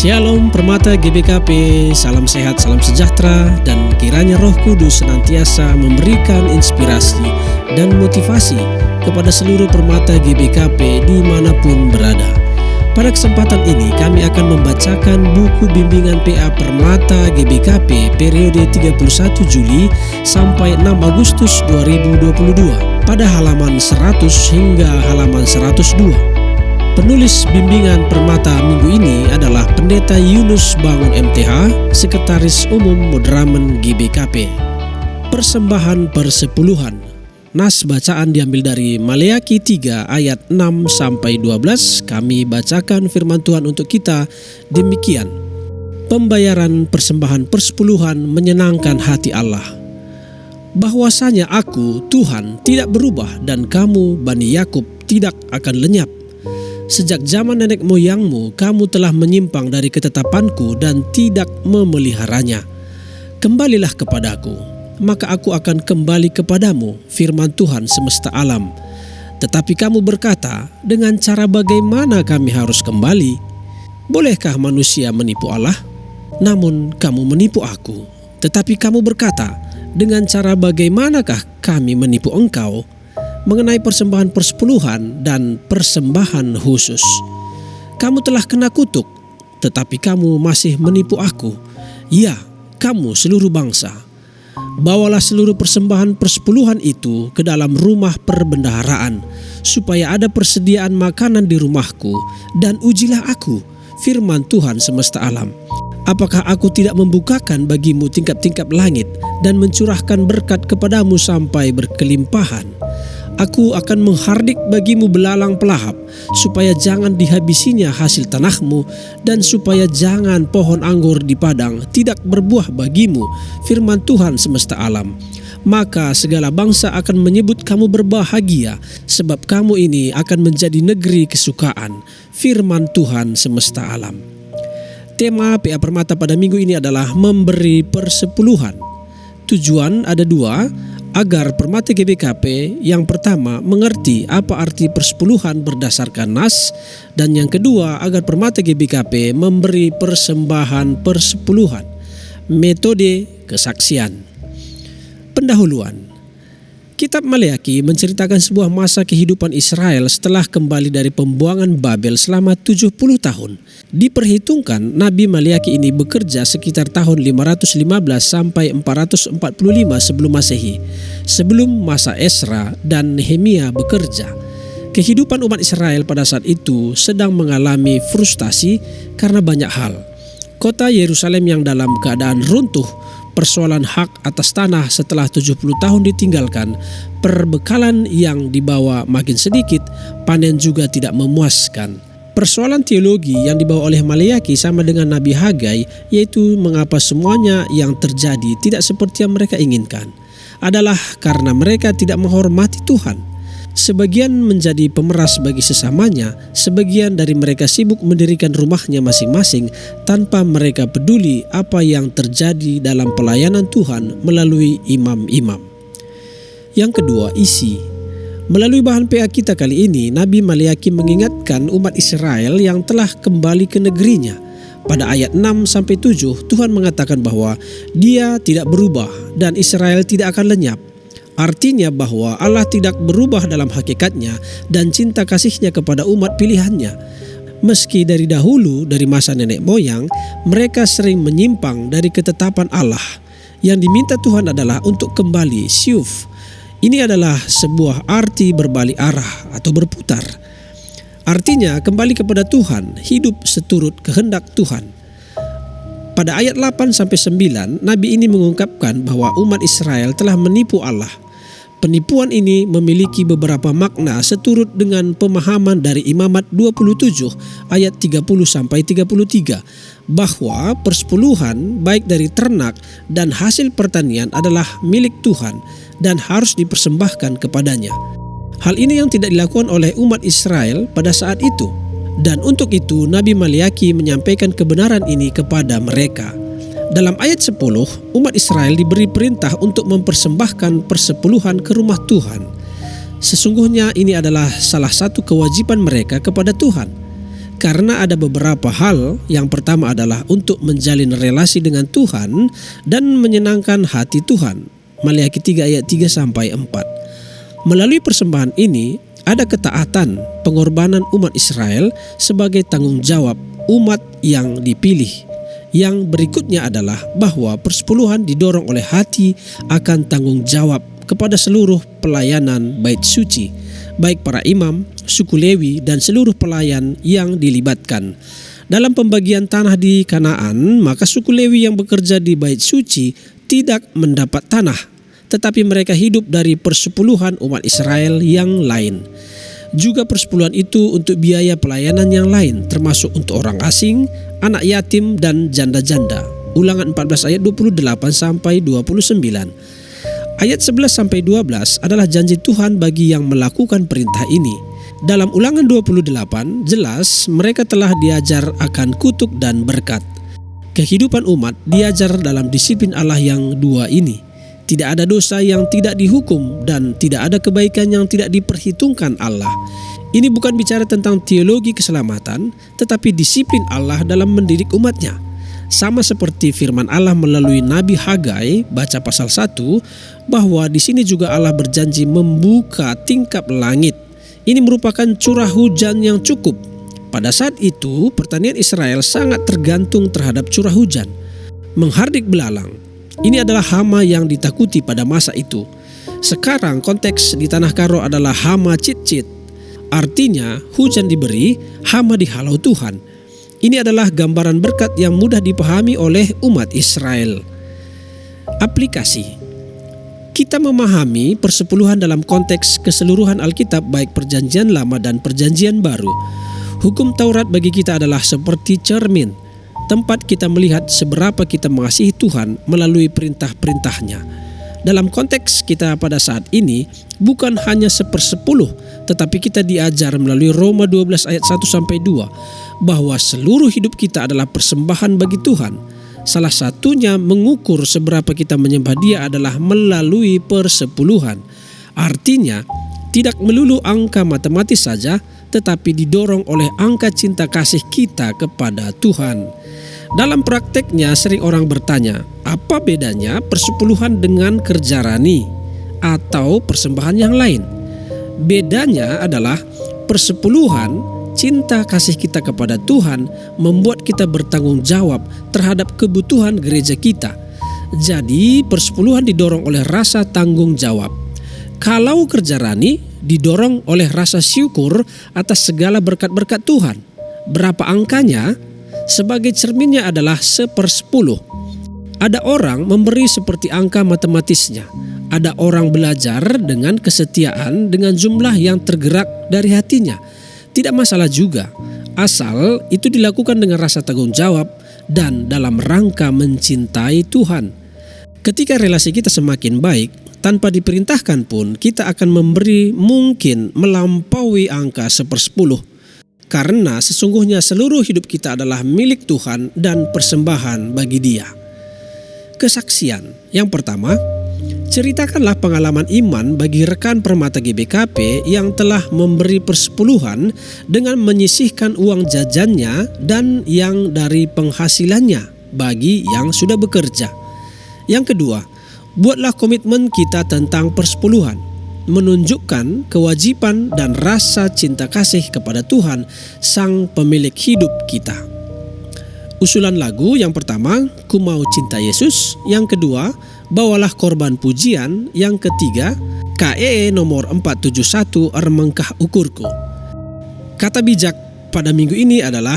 Shalom Permata GBKP, salam sehat, salam sejahtera, dan kiranya Roh Kudus senantiasa memberikan inspirasi dan motivasi kepada seluruh Permata GBKP dimanapun berada. Pada kesempatan ini kami akan membacakan buku bimbingan PA Permata GBKP periode 31 Juli sampai 6 Agustus 2022 pada halaman 100 hingga halaman 102. Penulis bimbingan Permata minggu ini adalah Pendeta Yunus Bangun MTH, Sekretaris Umum Modramen GBKP. Persembahan persepuluhan. Nas bacaan diambil dari Maleakhi 3 ayat 6 sampai 12. Kami bacakan firman Tuhan untuk kita demikian. Pembayaran persembahan persepuluhan menyenangkan hati Allah. Bahwasanya aku, Tuhan, tidak berubah dan kamu, Bani Yakub, tidak akan lenyap. Sejak zaman nenek moyangmu, kamu telah menyimpang dari ketetapanku dan tidak memeliharanya. Kembalilah kepadaku, maka aku akan kembali kepadamu, firman Tuhan semesta alam. Tetapi kamu berkata, dengan cara bagaimana kami harus kembali? Bolehkah manusia menipu Allah? Namun kamu menipu aku. Tetapi kamu berkata, dengan cara bagaimanakah kami menipu engkau? Mengenai persembahan persepuluhan dan persembahan khusus. Kamu telah kena kutuk, tetapi kamu masih menipu aku. Ya, kamu seluruh bangsa. Bawalah seluruh persembahan persepuluhan itu ke dalam rumah perbendaharaan, supaya ada persediaan makanan di rumahku, dan ujilah aku, firman Tuhan semesta alam. Apakah aku tidak membukakan bagimu tingkap-tingkap langit dan mencurahkan berkat kepadamu sampai berkelimpahan? Aku akan menghardik bagimu belalang pelahap, supaya jangan dihabisinya hasil tanahmu, dan supaya jangan pohon anggur di padang tidak berbuah bagimu, firman Tuhan semesta alam. Maka segala bangsa akan menyebut kamu berbahagia, sebab kamu ini akan menjadi negeri kesukaan, firman Tuhan semesta alam. Tema PA Permata pada minggu ini adalah memberi persepuluhan. Tujuan ada dua, agar Permata GBKP yang pertama mengerti apa arti persepuluhan berdasarkan nas, dan yang kedua agar Permata GBKP memberi persembahan persepuluhan. Metode kesaksian. Pendahuluan. Kitab Maleakhi menceritakan sebuah masa kehidupan Israel setelah kembali dari pembuangan Babel selama 70 tahun. Diperhitungkan Nabi Maleakhi ini bekerja sekitar tahun 515 sampai 445 sebelum Masehi, sebelum masa Esra dan Nehemia bekerja. Kehidupan umat Israel pada saat itu sedang mengalami frustasi karena banyak hal. Kota Yerusalem yang dalam keadaan runtuh, persoalan hak atas tanah setelah 70 tahun ditinggalkan, perbekalan yang dibawa makin sedikit, panen juga tidak memuaskan. Persoalan teologi yang dibawa oleh Maleakhi sama dengan Nabi Hagai, yaitu mengapa semuanya yang terjadi tidak seperti yang mereka inginkan, adalah karena mereka tidak menghormati Tuhan. Sebagian menjadi pemeras bagi sesamanya, sebagian dari mereka sibuk mendirikan rumahnya masing-masing tanpa mereka peduli apa yang terjadi dalam pelayanan Tuhan melalui imam-imam. Yang kedua, isi. Melalui bahan PA kita kali ini, Nabi Maleakhi mengingatkan umat Israel yang telah kembali ke negerinya. Pada ayat 6-7, Tuhan mengatakan bahwa Dia tidak berubah dan Israel tidak akan lenyap. Artinya bahwa Allah tidak berubah dalam hakikatnya dan cinta kasih-Nya kepada umat pilihannya. Meski dari dahulu, dari masa nenek moyang, mereka sering menyimpang dari ketetapan Allah. Yang diminta Tuhan adalah untuk kembali syuf. Ini adalah sebuah arti berbalik arah atau berputar. Artinya kembali kepada Tuhan, hidup seturut kehendak Tuhan. Pada ayat 8-9, Nabi ini mengungkapkan bahwa umat Israel telah menipu Allah. Penipuan ini memiliki beberapa makna seturut dengan pemahaman dari Imamat 27 ayat 30-33 bahwa persepuluhan baik dari ternak dan hasil pertanian adalah milik Tuhan dan harus dipersembahkan kepadanya. Hal ini yang tidak dilakukan oleh umat Israel pada saat itu, dan untuk itu Nabi Maleakhi menyampaikan kebenaran ini kepada mereka. Dalam ayat 10, umat Israel diberi perintah untuk mempersembahkan persepuluhan ke rumah Tuhan. Sesungguhnya ini adalah salah satu kewajiban mereka kepada Tuhan. karena ada beberapa hal. Yang pertama adalah untuk menjalin relasi dengan Tuhan dan menyenangkan hati Tuhan. Maleakhi 3 ayat 3-4. Melalui persembahan ini ada ketaatan, pengorbanan umat Israel sebagai tanggung jawab umat yang dipilih. Yang berikutnya adalah bahwa persepuluhan didorong oleh hati akan tanggung jawab kepada seluruh pelayanan bait suci, baik para imam, suku Lewi, dan seluruh pelayan yang dilibatkan. Dalam pembagian tanah di Kanaan, maka suku Lewi yang bekerja di bait suci tidak mendapat tanah, tetapi mereka hidup dari persepuluhan umat Israel yang lain. Juga persepuluhan itu untuk biaya pelayanan yang lain, termasuk untuk orang asing, anak yatim, dan janda-janda. Ulangan 14 ayat 28-29. Ayat 11-12 adalah janji Tuhan bagi yang melakukan perintah ini. Dalam Ulangan 28 jelas mereka telah diajar akan kutuk dan berkat. Kehidupan umat diajar dalam disiplin Allah yang dua ini. Tidak ada dosa yang tidak dihukum dan tidak ada kebaikan yang tidak diperhitungkan Allah. Ini bukan bicara tentang teologi keselamatan, tetapi disiplin Allah dalam mendidik umatnya. Sama seperti firman Allah melalui Nabi Hagai, baca pasal 1, bahwa di sini juga Allah berjanji membuka tingkap langit. Ini merupakan curah hujan yang cukup. Pada saat itu, pertanian Israel sangat tergantung terhadap curah hujan. Menghardik belalang, ini adalah hama yang ditakuti pada masa itu. Sekarang konteks di Tanah Karo adalah hama cit-cit. Artinya hujan diberi, hama dihalau Tuhan. Ini adalah gambaran berkat yang mudah dipahami oleh umat Israel. Aplikasi. Kita memahami persepuluhan dalam konteks keseluruhan Alkitab, baik Perjanjian Lama dan Perjanjian Baru. Hukum Taurat bagi kita adalah seperti cermin, tempat kita melihat seberapa kita mengasihi Tuhan melalui perintah-perintahnya. Dalam konteks kita pada saat ini, bukan hanya 1/10, tetapi kita diajar melalui Roma 12 ayat 1-2 bahwa seluruh hidup kita adalah persembahan bagi Tuhan. Salah satunya mengukur seberapa kita menyembah Dia adalah melalui persepuluhan. Artinya, tidak melulu angka matematis saja, tetapi didorong oleh angka cinta kasih kita kepada Tuhan. Dalam prakteknya sering orang bertanya, apa bedanya persepuluhan dengan kerja rani atau persembahan yang lain? Bedanya adalah persepuluhan, cinta kasih kita kepada Tuhan membuat kita bertanggung jawab terhadap kebutuhan gereja kita. Jadi persepuluhan didorong oleh rasa tanggung jawab. Kalau kerja rani didorong oleh rasa syukur atas segala berkat-berkat Tuhan. Berapa angkanya? Sebagai cerminnya adalah 1/10. Ada orang memberi seperti angka matematisnya. Ada orang belajar dengan kesetiaan dengan jumlah yang tergerak dari hatinya. Tidak masalah juga, asal itu dilakukan dengan rasa tanggung jawab dan dalam rangka mencintai Tuhan. Ketika relasi kita semakin baik, tanpa diperintahkan pun kita akan memberi mungkin melampaui angka 1/10. Karena sesungguhnya seluruh hidup kita adalah milik Tuhan dan persembahan bagi Dia. Kesaksian. Yang pertama, ceritakanlah pengalaman iman bagi rekan permata GBKP yang telah memberi persepuluhan dengan menyisihkan uang jajannya dan yang dari penghasilannya bagi yang sudah bekerja. Yang kedua, buatlah komitmen kita tentang persepuluhan, menunjukkan kewajiban dan rasa cinta kasih kepada Tuhan, Sang Pemilik hidup kita. Usulan lagu yang pertama, Ku Mau Cinta Yesus. Yang kedua, Bawalah Korban Pujian. Yang ketiga, KEE nomor 471, Remengkah Ukurku. Kata bijak pada minggu ini adalah,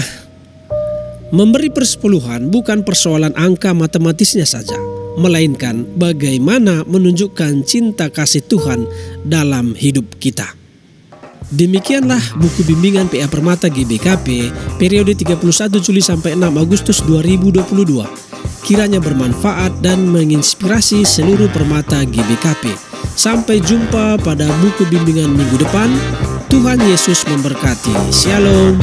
memberi persepuluhan bukan persoalan angka matematisnya saja, melainkan bagaimana menunjukkan cinta kasih Tuhan dalam hidup kita. Demikianlah buku bimbingan PA Permata GBKP periode 31 Juli sampai 6 Agustus 2022. Kiranya bermanfaat dan menginspirasi seluruh permata GBKP. Sampai jumpa pada buku bimbingan minggu depan. Tuhan Yesus memberkati. Shalom.